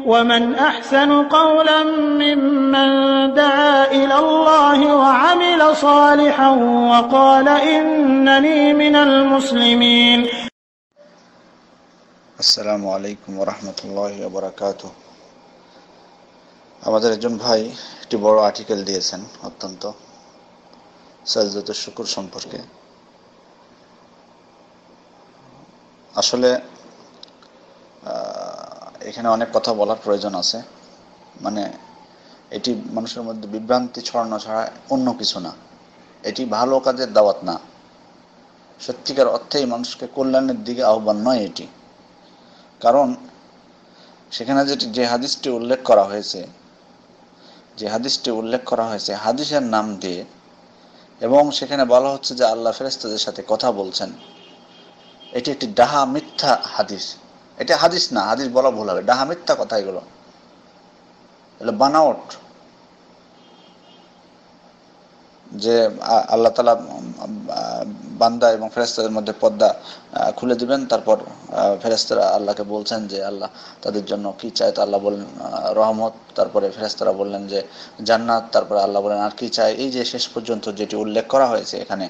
ومن أحسن قولا ممن دعا إلى الله وعمل صالحا وقال إنني من المسلمين. আসসালামু আলাইকুম ওয়া রাহমাতুল্লাহি ওয়া বারাকাতুহু। আমাদের একজন ভাই একটি বড় আর্টিকেল দিয়েছেন অত্যন্ত সাজদাতুশ শুকর সম্পর্কে। আসলে এখানে অনেক কথা বলার প্রয়োজন আছে। মানে এটি মানুষের মধ্যে বিভ্রান্তি ছড়ানো ছাড়া অন্য কিছু না। এটি ভালো কাজের দাওয়াত না, সত্যিকার অর্থেই মানুষকে কল্যাণের দিকে আহ্বান নয় এটি। কারণ সেখানে যে হাদিসটি উল্লেখ করা হয়েছে, হাদিসের নাম দিয়ে, এবং সেখানে বলা হচ্ছে যে আল্লাহ ফেরেশতাদের সাথে কথা বলছেন, এটি একটি ডাহা মিথ্যা হাদিস। এটা হাদিস না, হাদিস বলা ভুল হবে, ডাহা মিথ্যা কথা এগুলো বানাওট। যে আল্লাহ তাআলা বান্দা এবং ফেরেশতাদের মধ্যে পর্দা খুলে দিবেন, তারপর ফেরেশতারা আল্লাহকে বলছেন যে আল্লাহ তাদের জন্য কি চায়, তো আল্লাহ বললেন রহমত, তারপরে ফেরেশতারা বললেন যে জান্নাত, তারপরে আল্লাহ বলেন আর কি চায়। এই যে শেষ পর্যন্ত যেটি উল্লেখ করা হয়েছে এখানে,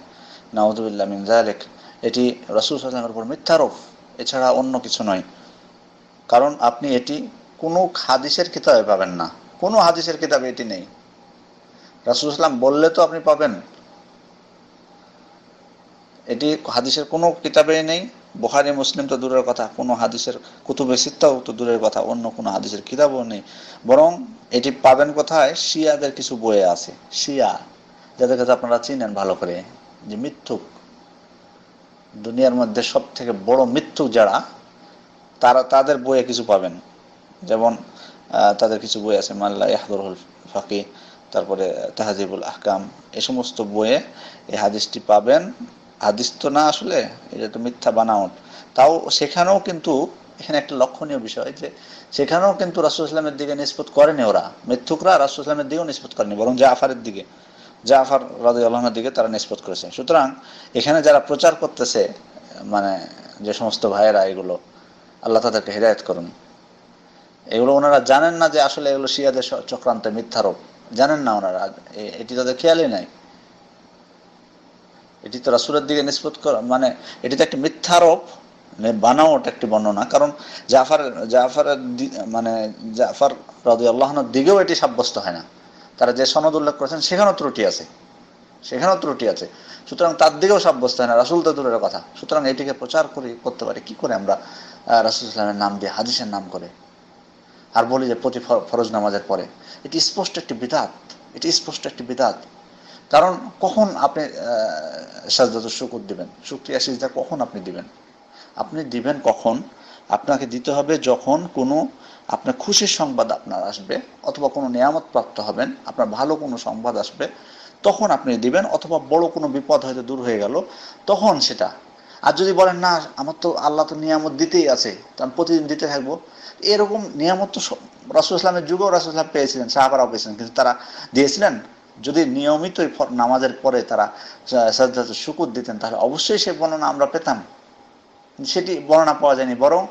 নাউযুবিল্লাহ মিন যালিক, এটি রাসূল সাল্লাল্লাহু আলাইহি ওয়াসাল্লামের উপর মিথ্যারোপ, এছাড়া অন্য কিছু নয়। কারণ আপনি এটি কোনো হাদিসের কিতাবে পাবেন না, কোনো হাদিসের কিতাবে এটি নেই। রাসূল সাল্লাল্লাহু আলাইহি ওয়াসাল্লাম বললে তো আপনি পাবেন, এটি হাদিসের কোনো কিতাবেই নেই। বুখারী মুসলিম তো দূরের কথা, কোনো হাদিসের কুতুবে সিত্তাও তো দূরের কথা, অন্য কোনো হাদিসের কিতাবও নেই। বরং এটি পাবেন কোথায়? শিয়াদের কিছু বইয়ে আছে। শিয়া, যাদের কাছে আপনারা চিনেন ভালো করে, যে মিথ্যুক, দুনিয়ার মধ্যে সব থেকে বড় মিথ্যুক যারা, তাদের বইয়ে কিছু পাবেন। যেমন তাদের কিছু বই আছে, মাল্লা ইয়াহদুরুল ফাকিহ, তারপরে তাহজিবুল আহকাম, এই সমস্ত বইয়ে এই হাদিসটি পাবেন। হাদিস তো না আসলে, এটা তো মিথ্যা বানাওট। তাও সেখানেও কিন্তু এখানে একটা লক্ষণীয় বিষয়, যে সেখানেও কিন্তু রাসূল সাল্লাল্লাহু আলাইহি ওয়াসাল্লামের দিকে নিসবত করেনি ওরা, মিথ্যুকরা রাসূল সাল্লাল্লাহু আলাইহি ওয়াসাল্লামের দিকেও নিসবত করেনি, বরং জাফর রাদিয়াল্লাহু আনহুর দিকে তারা নিসবত করেছে। সুতরাং এখানে যারা প্রচার করতেছে, মানে যে সমস্ত ভাইয়েরা, এগুলো আল্লাহ তাদেরকে হেদায়েত করুন, এগুলো ওনারা জানেন না যে আসলে এগুলো শিয়াদের চক্রান্ত, মিথ্যারোপ, জানেন না ওনারা, এটি তাদের খেয়ালই নাই। এটি তো রাসূলের দিকে নিসবত করা, মানে এটি তো একটা মিথ্যারোপ, বানাওট একটি বর্ণনা। কারণ জাফর রাদিয়াল্লাহু আনহুর দিকেও এটি সাব্যস্ত হয় না। তারা যে সনদ উল্লেখ করেছেন সেখানেও ত্রুটি আছে, সুতরাং তার দিকেও সাব্যস্ত হয় না, রাসূল তো দূরের কথা। সুতরাং এটিকে প্রচার করতে পারি কি করে আমরা? রাসূল সাল্লাল্লাহু আলাইহি ওয়াসাল্লামের নাম দিয়ে, হাদিসের নাম করে, আর বলি যে প্রতি ফরজ নামাজের পরে। এটি স্পষ্ট একটি বিদআত। কারণ কখন আপনি সাজদাতুশ শুকর দিবেন, শুকরিয়া সিজদা কখন আপনি দিবেন? আপনি দিবেন কখন? আপনাকে দিতে হবে যখন কোনো আপনার খুশির সংবাদ আপনার আসবে, অথবা কোনো নিয়ামত প্রাপ্ত হবেন, আপনার ভালো কোনো সংবাদ আসবে, তখন আপনি দিবেন। অথবা বড় কোনো বিপদ হয়তো দূর হয়ে গেল, তখন সেটা। আর যদি বলেন না, আমার তো আল্লাহ তো নিয়ামত দিতেই আছে, তো আমি প্রতিদিন দিতে থাকবো, এরকম নিয়ামত তো রাসূল ইসলামের যুগেও রাসূল ইসলাম পেয়েছিলেন, সাহাবারাও পেয়েছিলেন, কিন্তু তারা দিয়েছিলেন। যদি নিয়মিত নামাজের পরে তারা সাজদাতুশ শুকর দিতেন, তাহলে অবশ্যই সে বর্ণনা আমরা পেতাম। সেটি বর্ণনা পাওয়া যায়নি, বরং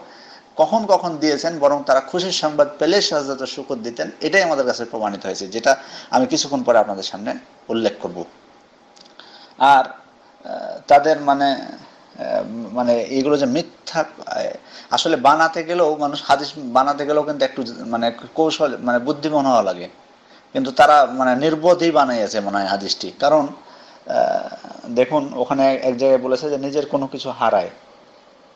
কখন দিয়েছেন, বরং তারা খুশির সংবাদ পেলে সাজদাতুশ শুকর দিতেন। এটাই আমাদের কাছে প্রমাণিত হয়েছে, যেটা আমি কিছুক্ষণ পরে আপনাদের সামনে উল্লেখ করব। আর তাদের মানে এগুলো যে মিথ্যা, আসলে বানাতে গেলেও মানুষ, হাদিস বানাতে গেলেও কিন্তু একটু মানে কৌশল, মানে বুদ্ধিমান হওয়া লাগে। কিন্তু তারা নির্বোধই বানাইয়াছে মনে হয় হাদিসটি। কারণ দেখুন, ওখানে এক জায়গায় বলেছে যে নিজের কোনো কিছু হারায়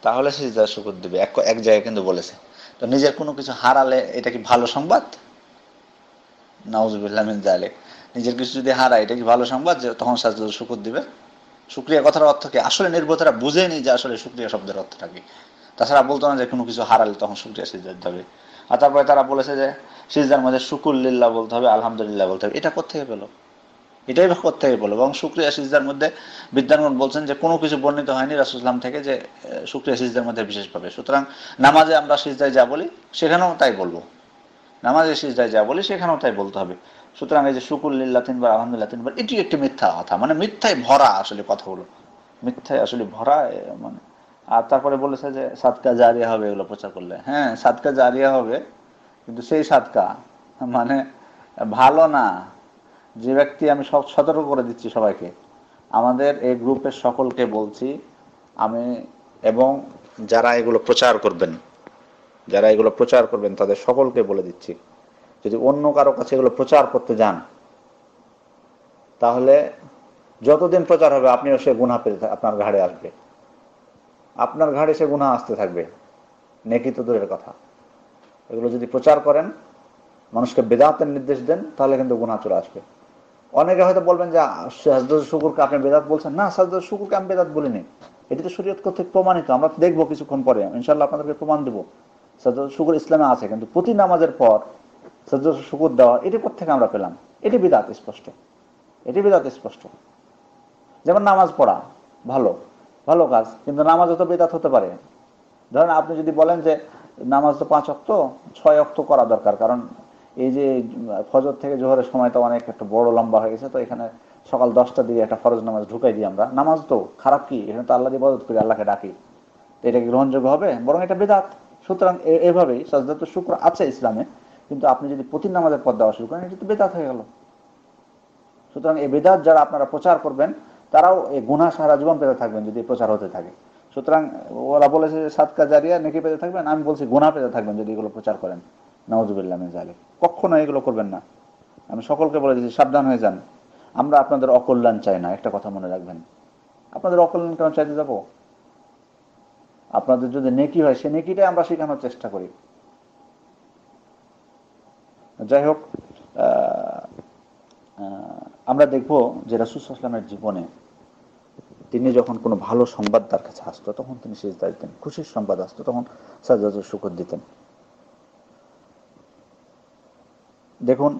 তাহলে সিজদা শুকর দিবে, এক জায়গায় কিন্তু বলেছে। তো নিজের কোনো কিছু হারালে এটা কি ভালো সংবাদ? নাউযুবিল্লাহ মিন যালিক। নিজের কিছু যদি হারায়, এটা কি ভালো সংবাদ যে তখন সাজদা শুকর দিবে? শুকরিয়া কথার অর্থ কি? আসলে নির্বোধরা বুঝেনি যে আসলে শুকরিয়া শব্দের অর্থটা কি। তাছাড়া বলতো না যে কোনো কিছু হারালে তখন শুকরিয়া সিজদা দিতে হবে। আর তারপরে তারা বলেছে যে সিজদার মধ্যে শুকুর লিল্লাহ বলতে হবে, আলহামদুলিল্লাহ বলতে হবে। এটা কোত্থেকে পেলো? এটাই বা কোত্থেকে পেলো? এবং শুকরিয়া সিজদার মধ্যে বিদ্যানগণ বলছেন যে কোনো কিছু বর্ণিত হয়নি রাসূল সাল্লাল্লাহু আলাইহি ওয়াসাল্লাম থেকে যে শুকরিয়া সিজদার মধ্যে বিশেষভাবে। সুতরাং নামাজে আমরা সিজদায় যা বলি সেখানেও তাই বলবো, নামাজে সিজদায় যা বলি সেখানেও তাই বলতে হবে। সুতরাং এই যে শুকুর লিল্লাহ 3 বার, আলহামদুলিল্লাহ 3 বার, এটি একটি মিথ্যা কথা, মানে মিথ্যায় ভরা আসলে কথাগুলো, মিথ্যায় আসলে ভরা। মানে আর তারপরে বলেছে যে সাদকা জারিয়া হবে এগুলো প্রচার করলে। হ্যাঁ, সাদকা জারিয়া হবে, কিন্তু সেই সাদকা মানে ভালো না। যে ব্যক্তি, আমি সতর্ক করে দিচ্ছি সবাইকে, আমাদের এই গ্রুপের সকলকে বলছি আমি, এবং যারা এগুলো প্রচার করবেন, তাদের সকলকে বলে দিচ্ছি, যদি অন্য কারো কাছে এগুলো প্রচার করতে যান, তাহলে যতদিন প্রচার হবে আপনিও সে গুনাহ পেতে আপনার ঘাড়ে আসবে, আপনার ঘাড়ে সে গুনাহ আসতে থাকবে, নেকি তো দূরের কথা। এগুলো যদি প্রচার করেন, মানুষকে বেদাতের নির্দেশ দেন, তাহলে কিন্তু গুনাহ চলে আসবে। অনেকে হয়তো বলবেন যে সাজদাতুল শুকরকে আপনি বেদাত বলছেন। না, সাজদাতুল শুকরকে আমি বেদাত বলিনি, এটি তো শরীয়ত কর্তৃক প্রমাণিত। আমরা দেখবো কিছুক্ষণ পরে ইনশাআল্লাহ, আপনাদেরকে প্রমাণ দেবো সাজদাতুল শুকর ইসলামে আছে। কিন্তু প্রতি নামাজের পর সাজদাতুল শুকর দেওয়া, এটি কোত্থেকে আমরা পেলাম? এটি বিদআত স্পষ্ট, এটি বিদআত স্পষ্ট। যেমন নামাজ পড়া ভালো, ভালো কাজ, কিন্তু নামাজও তো বিদআত হতে পারে। ধরেন আপনি যদি বলেন যে নামাজ তো 5 ওয়াক্ত, 6 ওয়াক্ত করা দরকার, কারণ এই যে ফজর থেকে জোহরের সময়টা অনেক একটা বড় লম্বা হয়ে গেছে, তো এখানে সকাল 10টার দিকে একটা ফরজ নামাজ ঢুকাই দিই আমরা। নামাজ তো খারাপ কি? এখানে তো আল্লাহর ইবাদত করি, আল্লাহকে ডাকি, তো এটা কি গ্রহণযোগ্য হবে? বরং এটা বিদআত। সুতরাং এভাবেই সাজদাতুল শুকর আছে ইসলামে, কিন্তু আপনি যদি প্রতি নামাজের পর দেওয়া শুরু করেন, এটা তো বিদআত হয়ে গেল। সুতরাং এই বিদআত যারা আপনারা প্রচার করবেন, তারাও এই গুনাহ সারা জীবন পেতে থাকবেন যদি প্রচার হতে থাকে। সুতরাং ওরা বলেছে যে সাদকা জারিয়া, নেকি পেতে থাকবেন, আমি বলছি গুনাহ পেতে থাকবেন যদি এগুলো প্রচার করেন। নাউযুবিল্লাহ মিন যালিক। কখনো এগুলো করবেন না। আমি সকলকে বলে দিচ্ছি, সাবধান হয়ে যান। আমরা আপনাদের অকল্যাণ চাই না, একটা কথা মনে রাখবেন। আপনাদের অকল্যাণ কেন চাইতে যাব? আপনাদের যদি নেকি হয়, সে নেকিটাই আমরা শেখানোর চেষ্টা করি। যাই হোক, আমরা দেখব যে রাসূল সাল্লাল্লাহু আলাইহি ওয়াসাল্লামের জীবনে তিনি যখন কোনো ভালো সংবাদ তার কাছে আসতো, তখন তিনি সিজদা দিতেন। খুশির সংবাদ আসতো, তখন সাজদাতুল শুকর দিতেন। দেখুন,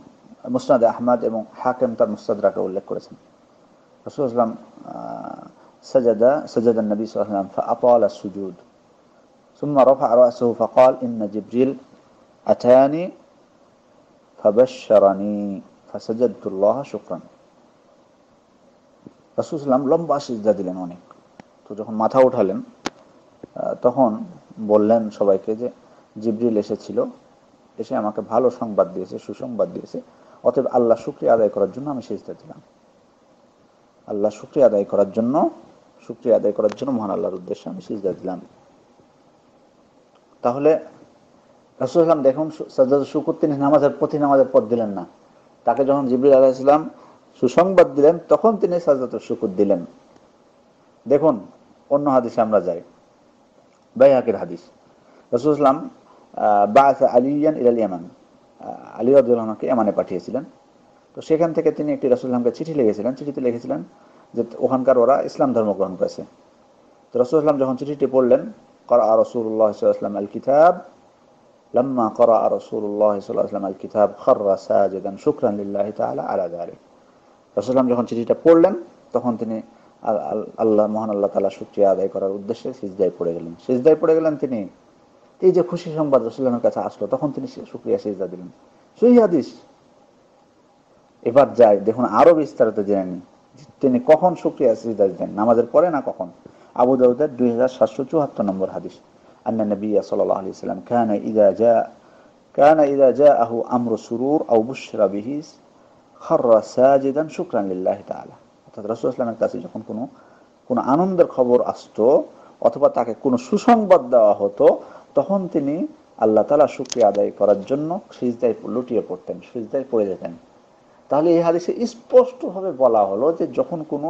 মুসনাদ আহমদ এবং হাকিম তার মুস্তাদরাকে উল্লেখ করেছেন, রাসূল সাল্লাল্লাহু আলাইহি ওয়াসাল্লাম সাজাদা নবী সাল্লাল্লাহু আলাইহি ওয়াসাল্লাম ফাআতালা সুজুদ সুম্মা রাফা রাসাহু ফাকাল ইন্না জিবরিল আতানি ফাবাশশারানি ফাসাজাদতুল্লাহ শুকরান। রাসূল সাল্লাল্লাহু আলাইহি ওয়াসাল্লাম লম্বা সিজদা দিলেন অনেক। তো যখন মাথা উঠালেন, তখন বললেন সবাইকে যে জিবরিল এসেছিল, এসে আমাকে ভালো সংবাদ দিয়েছে, সুসংবাদ দিয়েছে, অতএব আল্লাহ শুকরিয়া আদায় করার জন্য আমি সিজদা দিলাম। আল্লাহ শুকরিয়া আদায় করার জন্য, মহান আল্লাহর উদ্দেশ্যে আমি সিজদা দিলাম। তাহলে রাসূল সাল্লাল্লাহু আলাইহি ওয়াসাল্লাম দেখুন, সাজদাতুল শুকর তিনি প্রতি নামাজের পর দিলেন না। তাকে যখন জিবরিল আলাইহিস সালাম সুসংবাদ দিলেন, তখন তিনি সাজদাতুল শুকর দিলেন। দেখুন, অন্য হাদিসে আমরা যাই, বাইহাকির হাদিস। রাসূল সাল্লাল্লাহু আলাইহি ওয়াসাল্লাম বাআসা আলিয়ান ইলাল ইয়ামান, আলী রাদিয়াল্লাহু আনহুকে ইয়ামানে পাঠিয়েছিলেন। তো সেখান থেকে তিনি একটি রাসূল সাল্লাল্লাহু আলাইহি ওয়াসাল্লামকে চিঠি লিখেছিলেন। চিঠিতে লিখেছিলেন যে ওখানকার ওরা ইসলাম ধর্ম গ্রহণ করেছে। তো রাসূল সাল্লাল্লাহু আলাইহি ওয়াসাল্লাম যখন চিঠিটি পড়লেন, ক্বারা রাসূলুল্লাহ সাল্লাল্লাহু আলাইহি ওয়াসাল্লাম আল কিতাব, লাম্মা ক্বারা রাসূলুল্লাহ সাল্লাল্লাহু আলাইহি ওয়াসাল্লাম আল কিতাব খাররা সাজিদান শুকরান লিল্লাহি তাআলা আলা যালিক। রাসূল সাল্লাল্লাহু আলাইহি ওয়াসাল্লাম যখন চিঠিটা পড়লেন, তখন তিনি মহান আল্লাহ তাআলা শুকরিয়া আদায় করার উদ্দেশ্যে সিজদায় পড়ে গেলেন। তিনি এই যে খুশি সংবাদ রাসূলের কাছে আসলো, তখন তিনি শুকরিয়া সিজদা দিলেন। সহিহ হাদিস। এবার যাই, দেখুন আরো বিস্তারিত জেনে নিই তিনি কখন শুকরিয়া সিজদা দিতেন, নামাজের পরে না কখন। আবু দাউদের 2774 নম্বর হাদিস, আন্না নবী সাল্লাল্লাহু আলাইহি ওয়াসাল্লাম কানা ইযা জাআহু আমরু সুরুর আও বুশরা বিহি খাররা সাজিদান শুকরান লিল্লাহি তাআলা। অর্থাৎ রাসূল সাল্লাল্লাহু আলাইহি ওয়াসাল্লামের কাছে যখন কোনো আনন্দের খবর আসতো, অথবা তাকে কোনো সুসংবাদ দেওয়া হতো, তখন তিনি আল্লাহ তাআলা শুকরিয়া আদায় করার জন্য সিজদায় লুটিয়ে পড়তেন, সিজদায় পড়ে যেতেন। তাহলে এই হাদিসে স্পষ্টভাবে বলা হলো যে যখন কোনো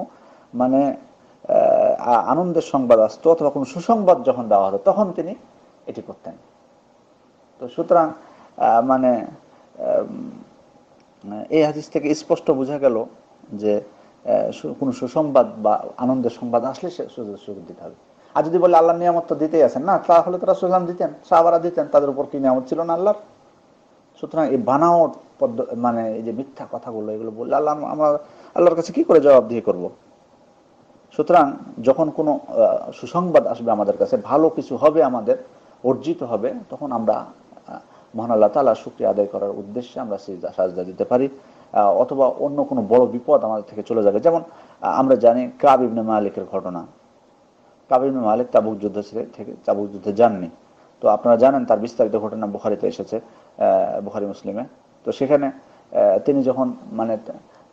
আনন্দের সংবাদ আসতো অথবা কোনো সুসংবাদ যখন দেওয়া হতো, তখন তিনি এটি করতেন। তো সুতরাং এই হাদিস থেকে স্পষ্ট বোঝা গেল যে কোনো সুসংবাদ বা আনন্দের সংবাদ আসলে সে সুযোগ দিতে হবে। আর যদি বলে আল্লাহর নিয়ামত তো দিতেই আছেন না, তাহলে তো রাসূল সাল্লাল্লাহু আলাইহি ওয়াসাল্লাম দিতেন, সাহাবারা দিতেন, তাদের উপর কি নিয়ামত ছিল না আল্লাহর? সুতরাং এই বানাও এই যে মিথ্যা কথাগুলো, এগুলো বললে আমরা আল্লাহর কাছে কি করে জবাবদিহি করব? সুতরাং যখন কোনো সুসংবাদ আসবে আমাদের কাছে, ভালো কিছু হবে, আমাদের অর্জিত হবে, তখন আমরা মহান আল্লাহ তাআলা শুকরিয়া আদায় করার উদ্দেশ্যে আমরা সাজদা দিতে পারি। অথবা অন্য কোনো বড় বিপদ আমাদের থেকে চলে যাবে। যেমন আমরা জানি কাব ইবনে মালিকের ঘটনা। কাব ইবনে মালিক তাবুক যুদ্ধে যাননি, তো আপনারা জানেন তার বিস্তারিত ঘটনা বুখারীতে এসেছে, বুখারী মুসলিমে। তো সেখানে তিনি যখন মানে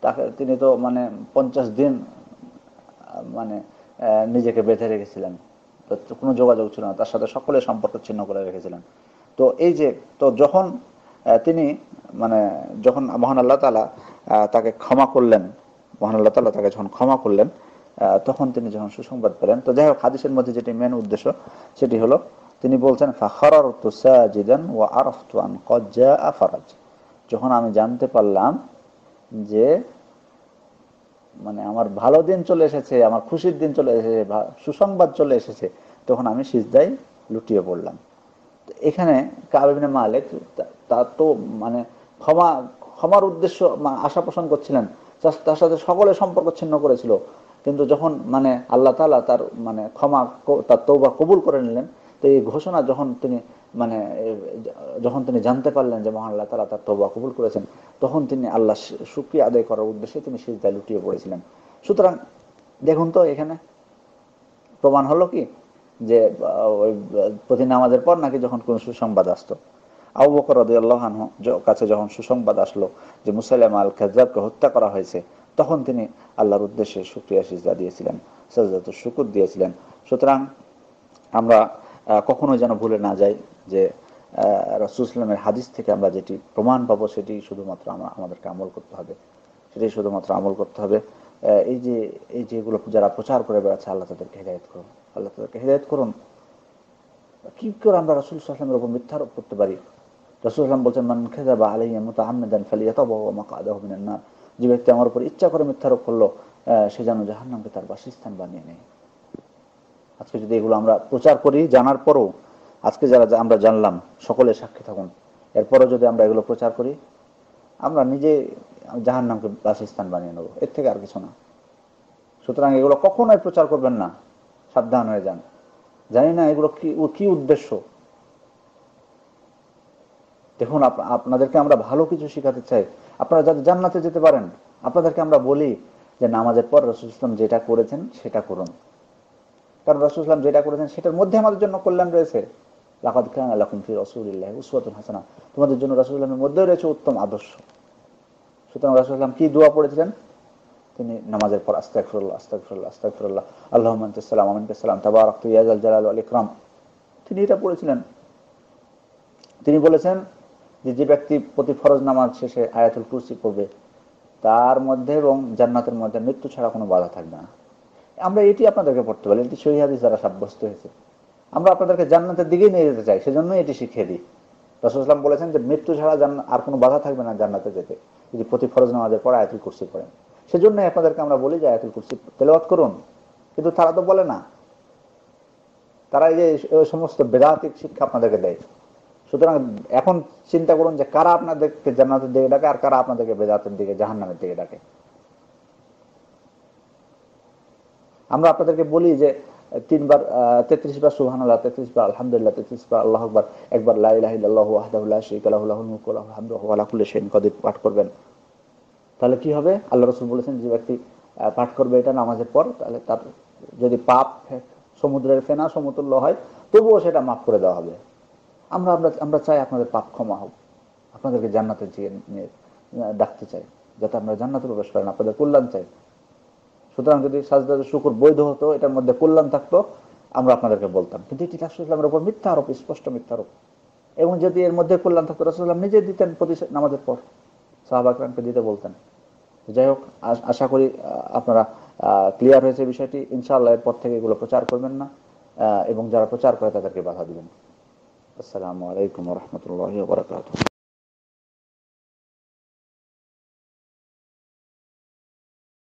তাকে তিনি তো মানে 50 দিন মানে নিজেকে বেঁধে রেখেছিলেন, তো কোনো যোগাযোগ ছিল না তার সাথে, সকলে সম্পর্ক ছিন্ন করে রেখেছিলেন। তো এই যে তো যখন তিনি মানে যখন মহান আল্লাহ তাআলা তাকে ক্ষমা করলেন, মহান আল্লাহ তাআলা তাকে যখন ক্ষমা করলেন, তখন তিনি যখন সুসংবাদ পেলেন। তো যাই হোক, হাদিসের মধ্যে যেটি মেন উদ্দেশ্য সেটি হলো তিনি বলছেন ফাখারারতু সাজিদান ওয়া আরাফতু আন ক্বাদ জাআ ফারাজ, যখন আমি জানতে পারলাম যে মানে আমার ভালো দিন চলে এসেছে, আমার খুশির দিন চলে এসেছে, সুসংবাদ চলে এসেছে, তখন আমি সিজদায় লুটিয়ে পড়লাম। এখানে কাব ইবনে মালিক তার তো মানে ক্ষমার উদ্দেশ্য আশা পোষণ করছিলেন, তার সাথে সকলে সম্পর্ক ছিন্ন করেছিল, কিন্তু যখন মানে আল্লাহ তাআলা তার মানে তার তওবা কবুল করে নিলেন, তো এই ঘোষণা যখন তিনি জানতে পারলেন যে মহান আল্লাহ তাআলা তার তওবা কবুল করেছেন, তখন তিনি আল্লাহ শুকরিয়া আদায় করার উদ্দেশ্যে তিনি সিজদায় লুটিয়ে পড়েছিলেন। সুতরাং দেখুন তো এখানে প্রমাণ হলো কি যে ওই প্রতি নামাজের পর নাকি যখন কোন সুসংবাদ আসতো, আবু বকর রাদিয়াল্লাহু আনহু কাছে যখন সুসংবাদ আসলো যে মুসাইলামা আল কাযযাবকে হত্যা করা হয়েছে, তখন তিনি আল্লাহর উদ্দেশ্যে শুকরিয়া সিজদা দিয়েছিলেন, সাজদাতুশ শুকর দিয়েছিলেন। সুতরাং আমরা কখনো যেন ভুলে না যাই যে রাসূল সাল্লাল্লাহু আলাইহি ওয়াসাল্লামের হাদিস থেকে আমরা যেটি প্রমাণ পাবো সেটি শুধুমাত্র আমাদেরকে আমল করতে হবে, সেটাই শুধুমাত্র আমল করতে হবে। এই যে এগুলো যারা প্রচার করে বেড়াচ্ছে, আল্লাহ তাদেরকে হেদায়েত করুন, আল্লাহ তাদেরকে হেদায়েত করুন। কি করে আমরা রাসূল সাল্লাল্লাহু আলাইহি ওয়াসাল্লামের উপর মিথ্যা আরোপ করতে পারি? রাসূল সাল্লাল্লাহু আলাইহি ওয়াসাল্লাম বলেন মান কাযাবা আলাইয়া মুতাআম্মিদান ফালিয়াতাবাওয়া মাকআদাহু মিনান নার, যে ব্যক্তি আমার উপর ইচ্ছা করে মিথ্যা আরোপ করলো সে যেন জাহান্নামকে তার বাসস্থান বানিয়ে নেয়। আজকে যদি এগুলো আমরা প্রচার করি, জানার পরও আজকে যারা আমরা জানলাম সকলে সাক্ষী থাকুন, এরপরও যদি আমরা এগুলো প্রচার করি, আমরা নিজে জাহান্নামকে বাসস্থান বানিয়ে নেব, এর থেকে আর কিছু না। সুতরাং এগুলো কখনোই প্রচার করবেন না, সাবধান হয়ে যান। জানি না এগুলো কি উদ্দেশ্য। দেখুন, আপনাদেরকে আমরা ভালো কিছু শেখাতে চাই, আপনারা যাতে জান্নাতে যেতে পারেন। আপনাদেরকে আমরা বলি যে নামাজের পর রাসূল সাল্লাল্লাহু আলাইহি ওয়াসাল্লাম যেটা করেছেন সেটা করুন, কারণ রাসূল সাল্লাল্লাহু আলাইহি ওয়াসাল্লাম যেটা করেছেন সেটার মধ্যে আমাদের জন্য কল্যাণ রয়েছে। লাকাদ কানা লাকুম ফি রাসূলিল্লাহি উসওয়াতুন হাসানাহ, তোমাদের জন্য রাসূল সাল্লাল্লাহু আলাইহি ওয়াসাল্লামের মধ্যে রয়েছে উত্তম আদর্শ। সুতরাং রাসূল সাল্লাল্লাহু আলাইহি ওয়াসাল্লাম কি দোয়া পড়েছিলেন? তিনি নামাজের পর আস্তাগফিরুল্লাহ আস্তাগফিরুল্লাহ আস্তাগফিরুল্লাহ আল্লাহুম্মা আনতাস সালাম ওয়া মিনকাস সালাম তাবারাকতা ইয়া যাল জালালি ওয়াল ইকরাম, তিনি এটা পড়েছিলেন। তিনি বলেছেন যে ব্যক্তি প্রতি ফরজ নামাজ শেষে আয়াতুল কুরসি পড়বে, তার মধ্যে এবং জান্নাতের মধ্যে মৃত্যু ছাড়া কোনো বাধা থাকবে না। আমরা এটি আপনাদেরকে পড়তে পারি, এটি সহিহ হাদিস দ্বারা সাব্যস্ত হয়েছে। আমরা আপনাদেরকে জান্নাতের দিকেই নিয়ে যেতে চাই, সেজন্যই এটি শিখিয়ে দিই। রাসূল সাল্লাল্লাহু আলাইহি ওয়াসাল্লাম বলেছেন যে মৃত্যু ছাড়া আর কোনো বাধা থাকবে না জান্নাতে যেতে, যদি প্রতি ফরজ নামাজের পর আয়াতুল কুরসি পড়েন। সেজন্যই আপনাদেরকে আমরা বলি যে আয়াতুল কুরসি তেলাওয়াত করুন, কিন্তু তারা তো বলে না। তারা এই যে সমস্ত বেদাতিক শিক্ষা আপনাদেরকে দেয়। সুতরাং এখন চিন্তা করুন যে কারা আপনাদেরকে জান্নাতের দিকে ডাকে আর কারা আপনাদেরকে বেদাতের দিকে, জাহান্নামের দিকে ডাকে। আমরা আপনাদেরকে বলি যে 33 বার সুবহানাল্লাহ, 33 বার আলহামদুলিল্লাহ, 33 বার আল্লাহু আকবার, একবার লা ইলাহা ইল্লাল্লাহু ওয়াহদাহু লা শারীকা লাহু লাহুল মুলকু ওয়া লাহুল হামদু ওয়া হুয়া আলা কুল্লি শাইইন কাদির পাঠ করবেন। তাহলে কি হবে? আল্লাহ রাসূল বলেছেন যে ব্যক্তি পাঠ করবে এটা নামাজের পর, তাহলে তার যদি পাপ সমুদ্রের ফেনা সমতুল্য হয়, তবুও সেটা মাফ করে দেওয়া হবে। আমরা চাই আপনাদের পাপ ক্ষমা হোক, আপনাদেরকে জান্নাতে নিয়ে ডাকতে চাই, যাতে আপনারা জান্নাতে প্রবেশ করেন, আপনাদের কল্যাণ চাই। সুতরাং যদি সাজদাতুশ শুকর বৈধ হতো, এটার মধ্যে কল্যাণ থাকতো, আমরা আপনাদেরকে বলতাম। কিন্তু এটি রাসূল সাল্লাল্লাহু আলাইহি ওয়াসাল্লামের উপর মিথ্যা আরোপ, স্পষ্ট মিথ্যা আরোপ। এবং যদি এর মধ্যে কল্যাণ থাকতো, রাসূল সাল্লাল্লাহু আলাইহি ওয়াসাল্লাম নিজে দিতেন প্রতি নামাজের পর, সাহাবা কিরামকে দিতে বলতেন। যাই হোক, আশা করি আপনারা ক্লিয়ার হয়েছে বিষয়টি। ইনশাআল্লাহ এরপর থেকে এগুলো প্রচার করবেন না, এবং যারা প্রচার করে তাদেরকে বাধা দিবেন। আসসালামু আলাইকুম ওয়া রাহমাতুল্লাহি ওয়া বারাকাতুহু।